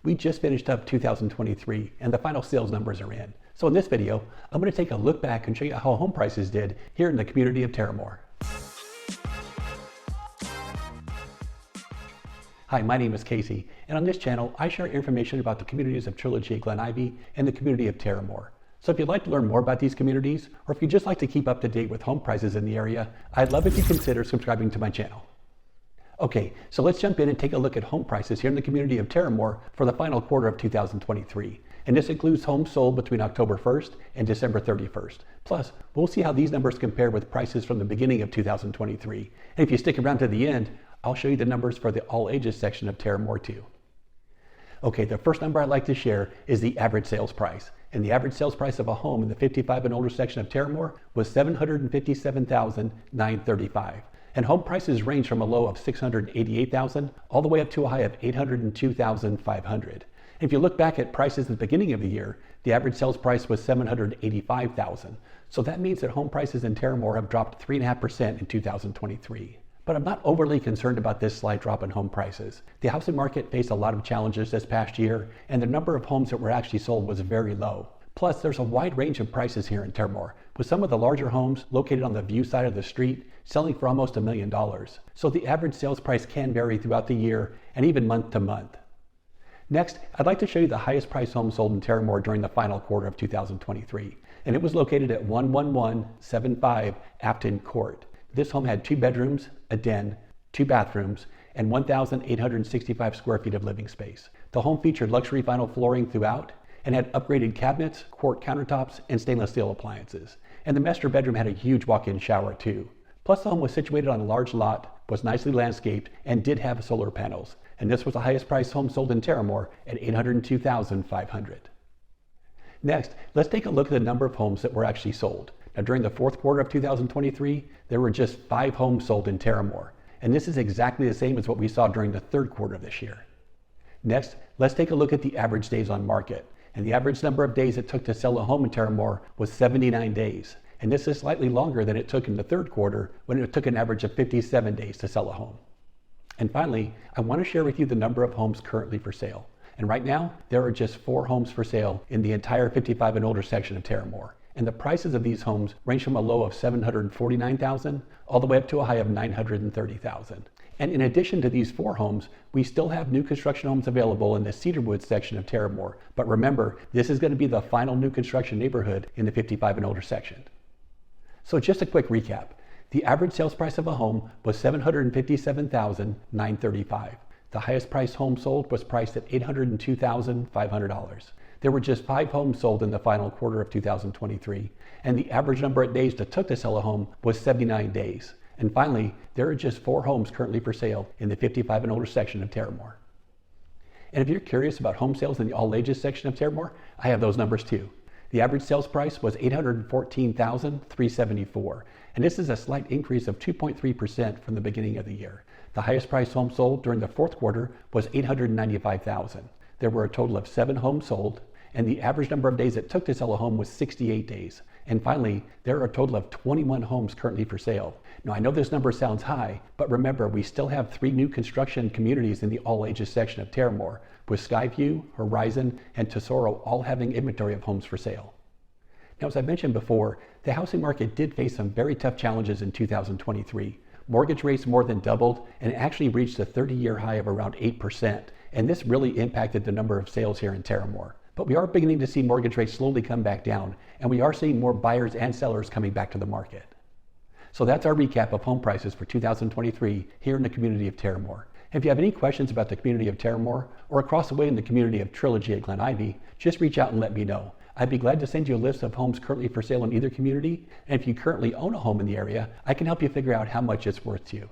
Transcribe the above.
We just finished up 2023 and the final sales numbers are in. So in this video, I'm going to take a look back and show you how home prices did here in the community of Terramor. Hi, my name is Casey, and on this channel, I share information about the communities of Trilogy, Glen Ivy, and the community of Terramor. So if you'd like to learn more about these communities, or if you'd just like to keep up to date with home prices in the area, I'd love if you consider subscribing to my channel. Okay, so let's jump in and take a look at home prices here in the community of Terramor for the final quarter of 2023. And this includes homes sold between October 1st and December 31st. Plus, we'll see how these numbers compare with prices from the beginning of 2023. And if you stick around to the end, I'll show you the numbers for the all ages section of Terramor too. Okay, the first number I'd like to share is the average sales price. And the average sales price of a home in the 55 and older section of Terramor was $757,935. And home prices range from a low of $688,000 all the way up to a high of $802,500. If you look back at prices at the beginning of the year, the average sales price was $785,000. So that means that home prices in Terramor have dropped 3.5% in 2023. But I'm not overly concerned about this slight drop in home prices. The housing market faced a lot of challenges this past year, and the number of homes that were actually sold was very low. Plus, there's a wide range of prices here in Terramor, with some of the larger homes located on the view side of the street selling for almost $1 million. So the average sales price can vary throughout the year and even month to month. Next, I'd like to show you the highest price home sold in Terramor during the final quarter of 2023, and it was located at 11175 Afton Court. This home had 2 bedrooms, a den, 2 bathrooms, and 1,865 square feet of living space. The home featured luxury vinyl flooring throughout and had upgraded cabinets, quart countertops, and stainless steel appliances. And the master bedroom had a huge walk-in shower too. Plus, the home was situated on a large lot, was nicely landscaped, and did have solar panels. And this was the highest priced home sold in Terramor at $802,500. Next, let's take a look at the number of homes that were actually sold. Now, during the fourth quarter of 2023, there were just 5 homes sold in Terramor, and this is exactly the same as what we saw during the third quarter of this year. Next, let's take a look at the average days on market, and the average number of days it took to sell a home in Terramor was 79 days, and this is slightly longer than it took in the third quarter when it took an average of 57 days to sell a home. And finally, I want to share with you the number of homes currently for sale. And right now, there are just 4 homes for sale in the entire 55 and older section of Terramor. And the prices of these homes range from a low of $749,000 all the way up to a high of $930,000. And in addition to these 4 homes, we still have new construction homes available in the Cedarwood section of Terramor. But remember, this is going to be the final new construction neighborhood in the 55 and older section. So just a quick recap. The average sales price of a home was $757,935. The highest priced home sold was priced at $802,500. There were just 5 homes sold in the final quarter of 2023, and the average number of days it took to sell a home was 79 days. And finally, there are just 4 homes currently for sale in the 55 and older section of Terramor. And if you're curious about home sales in the all ages section of Terramor, I have those numbers too. The average sales price was $814,374, and this is a slight increase of 2.3% from the beginning of the year. The highest priced home sold during the fourth quarter was $895,000. There were a total of 7 homes sold, and the average number of days it took to sell a home was 68 days. And finally, there are a total of 21 homes currently for sale. Now, I know this number sounds high, but remember, we still have 3 new construction communities in the all ages section of Terramor, with Skyview, Horizon, and Tesoro all having inventory of homes for sale. Now, as I mentioned before, the housing market did face some very tough challenges in 2023. Mortgage rates more than doubled and actually reached a 30-year high of around 8%. And this really impacted the number of sales here in Terramor. But we are beginning to see mortgage rates slowly come back down, and we are seeing more buyers and sellers coming back to the market. So that's our recap of home prices for 2023 here in the community of Terramor. If you have any questions about the community of Terramor or across the way in the community of Trilogy at Glen Ivy, just reach out and let me know. I'd be glad to send you a list of homes currently for sale in either community, and if you currently own a home in the area, I can help you figure out how much it's worth to you.